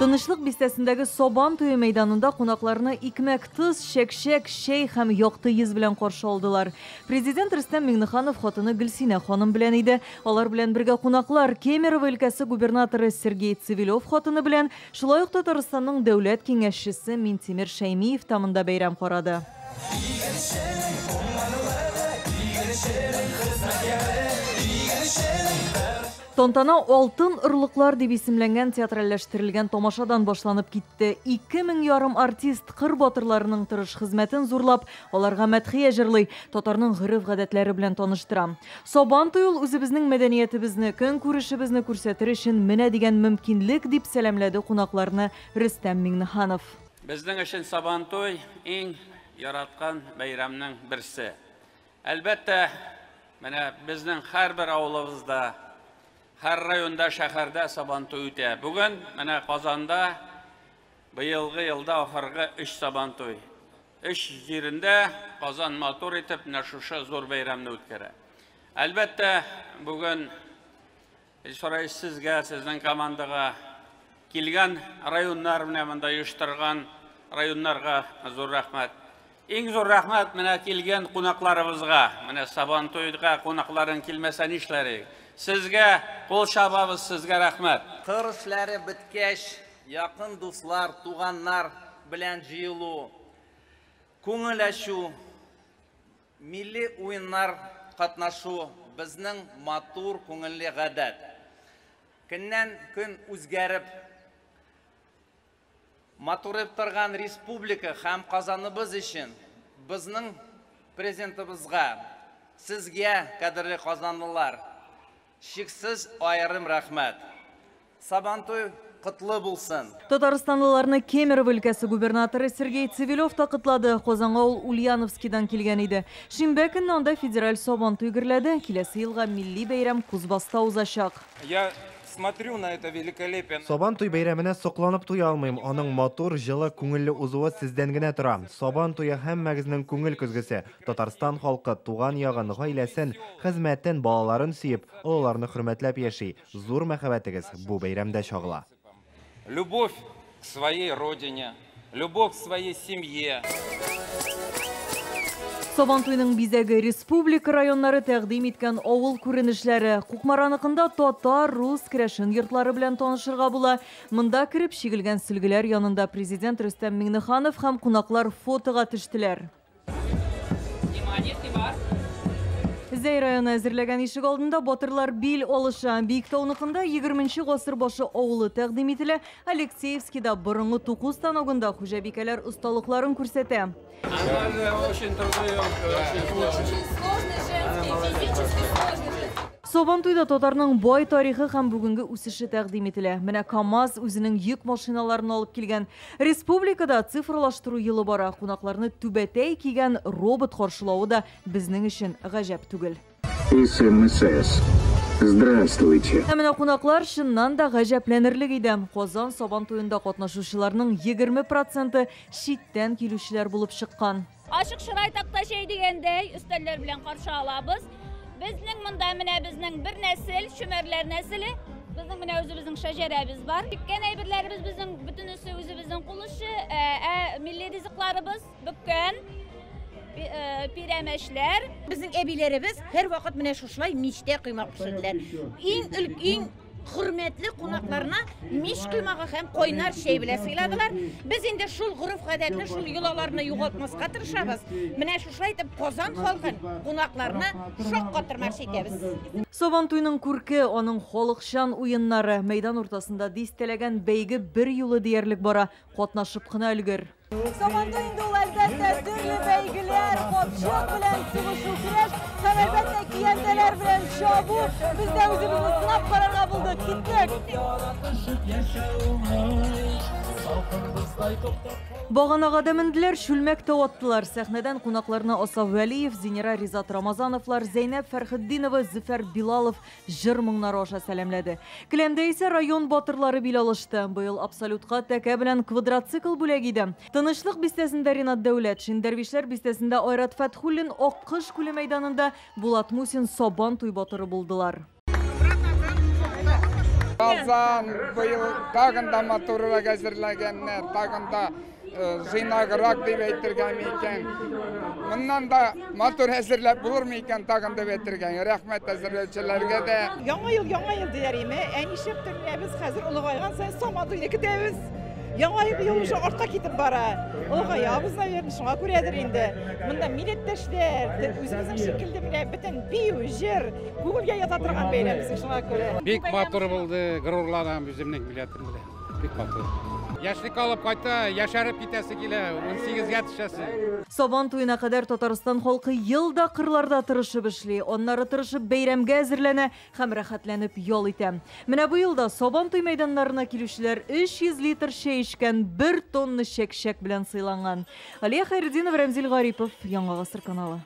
Тынычлык бистәсендәге Собан туе мәйданында кунакларны икмәк, тыз, шәкшәк, шәй һәм якты йөз белән каршы алдылар. Президент Рөстәм Миңнеханов хатыны Гөлсинә ханым белән иде. Алар белән бергә кунаклар Кемерово өлкәсе губернаторы Сергей Цивилев хатыны белән, шулай ук Татарстанның дәүләт киңәшчесе Минтимер Шәймиев тамында бәйрәм карады. Тантана алтын ырлыклар дип исемләнгән театральләштерелгән тамашадан башланып китте. 2000 артист кыр батырларының тырыш хезмәтен зурлап, аларга мәдхия җырлый, татарның гырыф-гадәтләре белән таныштыра. Собан туе үзебезнең мәдәниятебезне, көн күрешебезне күрсәтер өчен менә дигән мөмкинлек дип сәламләде кунакларны Рөстәм Миңнеханов. Безнең өчен Собан туй иң яраткан бәйрәмнең берсе. Әлбәттә, менә безнең һәрбер авылыбызда, һәр районда, шәһәрдә Собан туй үтә. Бүген менә Казанда быелгы елда ахыргы 3 Собан туй. 3 җирендә Казан матур итеп шушы зур бәйрәмне үткәрә. Әлбәттә, бүген сезгә, сезнең командага килгән районнар менә монда оештырган районнарга зур рәхмәт. Иң зур рәхмәт менә килгән кунакларыбызга. Менә Собан туйга кунакларын килмәсә нишләрик? Сезгә кул чабабыз, сезгә рәхмәт. Кыр эшләре биткәч, якын дуслар, туганнар белән җыелу, күңел ачу, милли уеннар катнашу безнең матур күңелле гадәт. Көннән көн үзгәреп, матурып торган республика һәм Казаныбыз өчен безнең президентыбызга, сезгә, кадерле казанлылар, шексіз айрым рәхмәт. Собан туй кутлы булсын. Татарстанлыларны Кемерово өлкәсе губернаторы Сергей Цивилев та кытлады. Казанга ул Ульяновскидан килгән иде. Шимбә көнне анда федераль Собан туй гөрләде. Киләсе елга милли бәйрәм Кузбасста узачак. Я смотрю на это великолепие. Собан туй бәйрәменә сокланып туя алмыйм. Аның матур, җылы, күңелле узуы сездән генә тора. Собан туе һәммәгезнең күңел көзгесе. Татарстан халкы туган ягын, гаиләсен, хезмәтен, балаларын сөеп, олыларны хөрмәтләп яши. Зур мәхәббәтегез бу бәйрәмдә чагыла. Любовь к своей родине, любовь к своей семье. Собан туйның бизәге республика районнары тәкъдим иткән авыл күренешләре. Кукмараныкында татар, рус керәшен йортлары белән танышырга була. Монда кирип чигелгән сөлгеләр янында президент Рөстәм Миңнеханов һәм кунаклар фотога төштеләр. Зәй районы әзерләгән ишек алдында батырлар бил алыша. Биектауныкында 20-нче гасыр башы авылы тәкъдим ителә. Алексеевскида борынгы туку станогында хуҗабикәләр осталыкларын күрсәтә. Собан туйда татарның бай тарихы һәм бүгенге үсеше тәкъдим ителә. Менә КАМАЗ үзенең йөк машиналарын алып килгән. Республикада цифрлаштыру елы бара. Кунакларны түбәтәй кигән робот каршылавы да безнең өчен гаҗәп түгел. СМС. Здравствуйте. Менә кунаклар шыннан да гаҗәпләнерлек иде. Казан Собан туенда катнашучыларның 20% читтән килүчеләр булып чыккан. Ашык шырай такта шәй дигәндәй, өстәлләр белән каршы алабыз. Безнең монда менә безнең бер нәсел, шүмәрләр нәселе, безнең менә үзебезнең шәҗәрәбез бар. Киткән әйберләребез безнең бөтенесе үзебезнең кулышы, милли ризыкларыбыз, бөккән пирәмәчләр. Безнең әбиләребез һәр вакыт менә шушылай мичтә кыймак пешерделәр. Иң хөрмәтле кунакларына мич кыймагы һәм койнар шәй белән сыйладылар. Без инде шул гырыф-гадәтне, шул йолаларны югалтмаска тырышабыз. Менә шушылай итеп Казан халкын, кунакларны шок катырмаш итәбез. Собан туйның күрке, аның халыкчан уеннары, мәйдан уртасында дистәләгән бәйге бер юлы диярлек бара, катнашып кына өлгер. Собан туйында ул әлбәттә төрле бәйгеләр, капчык белән сугышу көрәш, һәм әлбәттә киянтәләр белән чабу. Без дә үзебезне сынап карарга булдык, киттек. Баганага да менделәр, шүлмәк тә аттылар. Сәхнәдән кунакларны Асав Вәлиев, Зинера Ризат Рамазановлар, Зәйнәп Фәрхетдинова, Зөфәр Билалов җыр моңнары аша сәламләде. Келәмдә исә район батырлары бил алышты. Быел абсолютка тәкә белән квадроцикл бүләк иде. Тынычлык бистәсендә Ринат Дәүләт, Дәрвишләр бистәсендә Айрат Фәтхуллин, Аккыш күле мәйданында Булат Мусин Собан туй батыры булдылар. Қазан быйыл тагын да матуррак әзерләгәннәр, тагын да жыйнаграк дип әйтергән икән. Моннан да матур әзерләп булырмы икән тагын дип әйтергән. Рәхмәт әзерләүчеләргә дә. Яңа ел диләр име. Әнишәптер без хәзер улыгайган саен Саматуйны көтәбез. Яңа ел уже артка китеп бара. Улыгаябыз, наверное, шуңа күрәдер инде. Монда милләттәшләр, үзебезнең шикелле менә бөтен бию, җыр, күңелгә ята торган бәйрәмбез шуңа күрә. Бик матур булды, горурланам үземнең милләтем белән. Бик матур. Яшьлек алып кайта, яшәреп китәсе килә, 18-гә төшәсе. Сабан туена кадәр Татарстан халкы елда кырларда тырышып эшли, аннары тырышып бәйрәмгә әзерләнә һәм рәхәтләнеп ял итә. Менә бу елда Сабан туй мәйданнарына килүчеләр 300 литр чәй эчкән 1 тонна чәкчәк белән сыйланган. Алия Хәйретдинова, Рәмзил Гарипов, Яңа гасыр каналы.